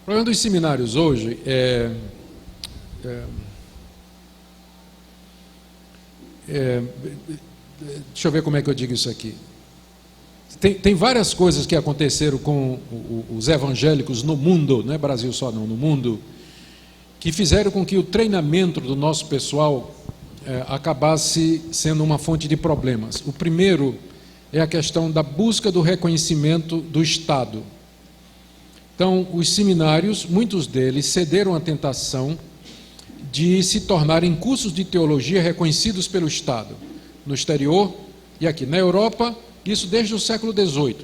O problema dos seminários hoje deixa eu ver como é que eu digo isso aqui. Tem várias coisas que aconteceram com os evangélicos no mundo, não é Brasil só não, no mundo, que fizeram com que o treinamento do nosso pessoal acabasse sendo uma fonte de problemas. O primeiro é a questão da busca do reconhecimento do Estado. Então, os seminários, muitos deles cederam à tentação de se tornarem cursos de teologia reconhecidos pelo Estado, no exterior e aqui. Na Europa, isso desde o século XVIII.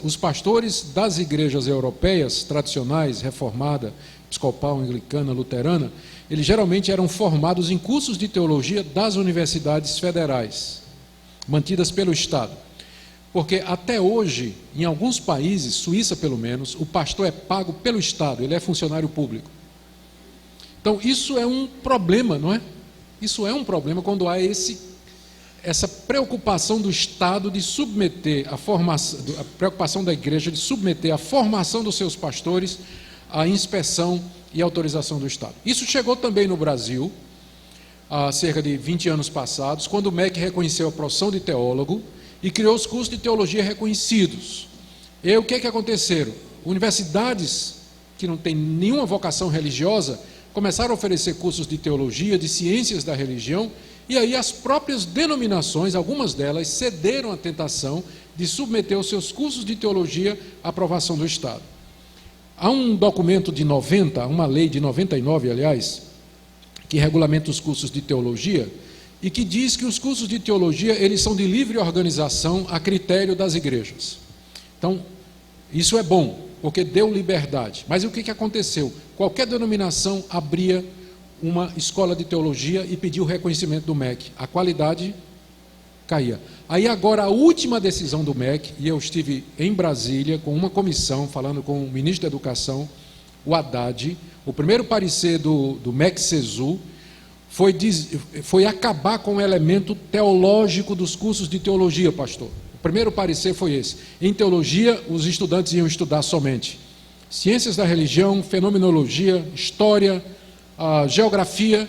Os pastores das igrejas europeias tradicionais, reformada, episcopal, anglicana, luterana, eles geralmente eram formados em cursos de teologia das universidades federais, mantidas pelo Estado. Porque até hoje, em alguns países, Suíça pelo menos, o pastor é pago pelo Estado, ele é funcionário público. Então, isso é um problema, não é? Isso é um problema quando há essa preocupação do Estado de submeter a preocupação da igreja de submeter a formação dos seus pastores à inspeção e autorização do Estado. Isso chegou também no Brasil, há cerca de 20 anos passados, quando o MEC reconheceu a profissão de teólogo e criou os cursos de teologia reconhecidos. E o que aconteceram? Universidades que não têm nenhuma vocação religiosa começaram a oferecer cursos de teologia, de ciências da religião, e aí as próprias denominações, algumas delas, cederam à tentação de submeter os seus cursos de teologia à aprovação do Estado. Há um documento de 90, uma lei de 99, aliás, que regulamenta os cursos de teologia, e que diz que os cursos de teologia, eles são de livre organização a critério das igrejas. Então, isso é bom, porque deu liberdade. Mas o que aconteceu? Qualquer denominação abria uma escola de teologia e pedia o reconhecimento do MEC. A qualidade caía. Aí agora a última decisão do MEC, e eu estive em Brasília com uma comissão, falando com o ministro da Educação, o Haddad, o primeiro parecer do MEC-CESU, foi acabar com o elemento teológico dos cursos de teologia, pastor. O primeiro parecer foi esse. Em teologia, os estudantes iam estudar somente ciências da religião, fenomenologia, história, geografia,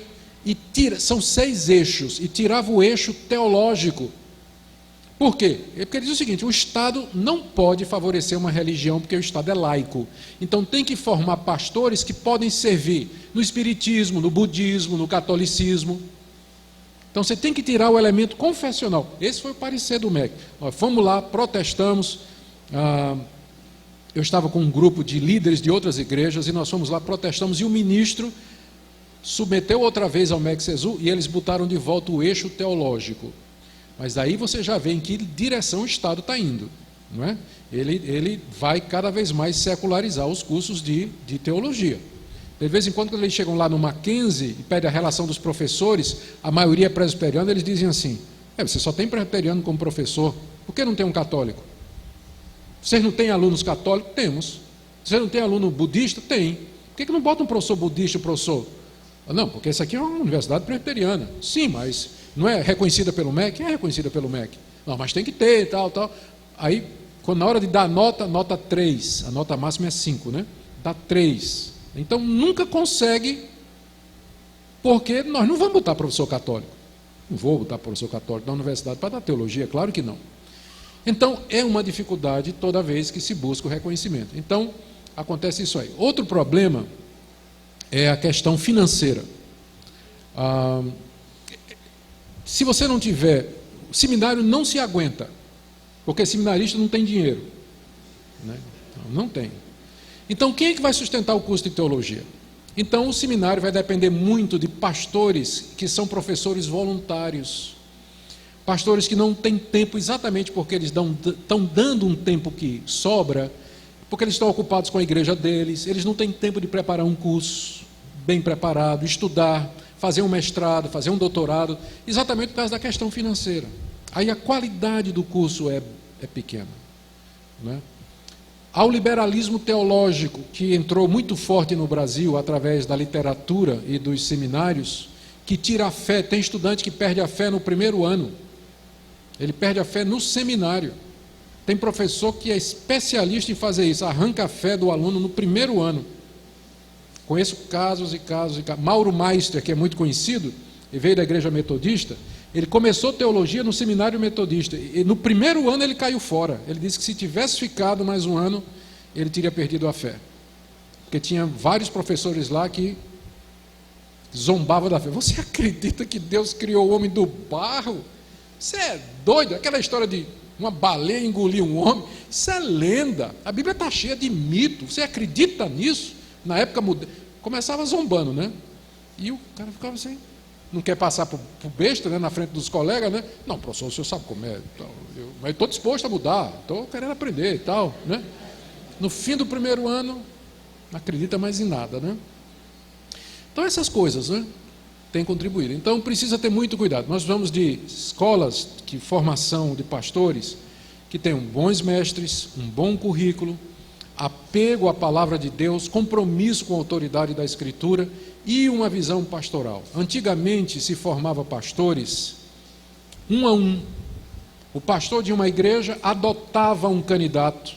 são 6 eixos, e tirava o eixo teológico. Por quê? Porque ele diz o seguinte: o Estado não pode favorecer uma religião, porque o Estado é laico. Então tem que formar pastores que podem servir no espiritismo, no budismo, no catolicismo. Então você tem que tirar o elemento confessional. Esse foi o parecer do MEC. Nós fomos lá, protestamos. Eu estava com um grupo de líderes de outras igrejas, e nós fomos lá, protestamos, e o ministro submeteu outra vez ao MEC-CESU, e eles botaram de volta o eixo teológico. Mas aí você já vê em que direção o Estado está indo, não é? Ele vai cada vez mais secularizar os cursos de teologia. De vez em quando eles chegam lá no Mackenzie e pedem a relação dos professores, a maioria é presbiteriana, eles dizem assim: você só tem presbiteriano como professor, por que não tem um católico? Vocês não têm alunos católicos? Temos. Vocês não têm aluno budista? Tem. Por que não bota um professor budista, professor? Não, porque essa aqui é uma universidade presbiteriana. Sim, mas não é reconhecida pelo MEC? É reconhecida pelo MEC. Não, mas tem que ter, tal. Aí, na hora de dar nota 3, a nota máxima é 5, né? Dá 3. Então, nunca consegue, porque nós não vamos botar professor católico. Não vou botar professor católico na universidade para dar teologia, claro que não. Então, é uma dificuldade toda vez que se busca o reconhecimento. Então, acontece isso aí. Outro problema é a questão financeira. Se você não tiver, o seminário não se aguenta, porque seminarista não tem dinheiro, né? Não tem. Então, quem é que vai sustentar o curso de teologia? Então, o seminário vai depender muito de pastores que são professores voluntários, pastores que não têm tempo, exatamente porque eles estão dando um tempo que sobra, porque eles estão ocupados com a igreja deles, eles não têm tempo de preparar um curso bem preparado, estudar, fazer um mestrado, fazer um doutorado, exatamente por causa da questão financeira. Aí a qualidade do curso é pequena, né? Ao liberalismo teológico, que entrou muito forte no Brasil através da literatura e dos seminários, que tira a fé. Tem estudante que perde a fé no primeiro ano, ele perde a fé no seminário. Tem professor que é especialista em fazer isso, arranca a fé do aluno no primeiro ano. Conheço casos e casos e casos. Mauro Meister, que é muito conhecido, ele veio da igreja metodista, ele começou teologia no seminário metodista, e no primeiro ano ele caiu fora. Ele disse que se tivesse ficado mais um ano, ele teria perdido a fé. Porque tinha vários professores lá que zombavam da fé. Você acredita que Deus criou o homem do barro? Você é doido? Aquela história de uma baleia engolir um homem, isso é lenda. A Bíblia está cheia de mito. Você acredita nisso? Na época começava zombando, né? E o cara ficava assim, não quer passar por besta, né, na frente dos colegas, né? Não, professor, o senhor sabe como é, mas estou disposto a mudar, estou querendo aprender e tal, né? No fim do primeiro ano, não acredita mais em nada, né? Então essas coisas, né, têm contribuído. Então precisa ter muito cuidado. Nós vamos de escolas de formação de pastores que tenham bons mestres, um bom currículo, apego à palavra de Deus, compromisso com a autoridade da Escritura e uma visão pastoral. Antigamente se formava pastores um a um. O pastor de uma igreja adotava um candidato,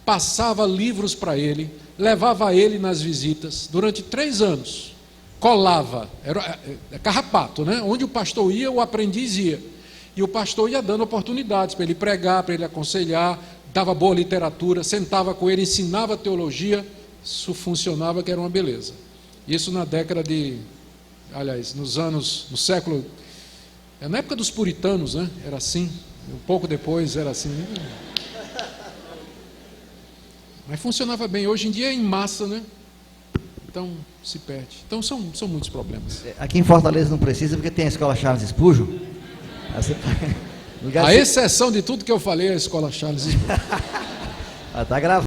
passava livros para ele, levava ele nas visitas durante 3 anos, colava, era carrapato, né? Onde o pastor ia, o aprendiz ia, e o pastor ia dando oportunidades para ele pregar, para ele aconselhar, dava boa literatura, sentava com ele, ensinava teologia. Isso funcionava, que era uma beleza. Isso na década de, aliás, no século, na época dos puritanos, né? Era assim, um pouco depois era assim, mas funcionava bem. Hoje em dia é em massa, né? Então se perde. Então são muitos problemas. Aqui em Fortaleza não precisa, porque tem a escola Charles Spurgeon. A exceção de tudo que eu falei é a escola Charles Spurgeon. Está gravado.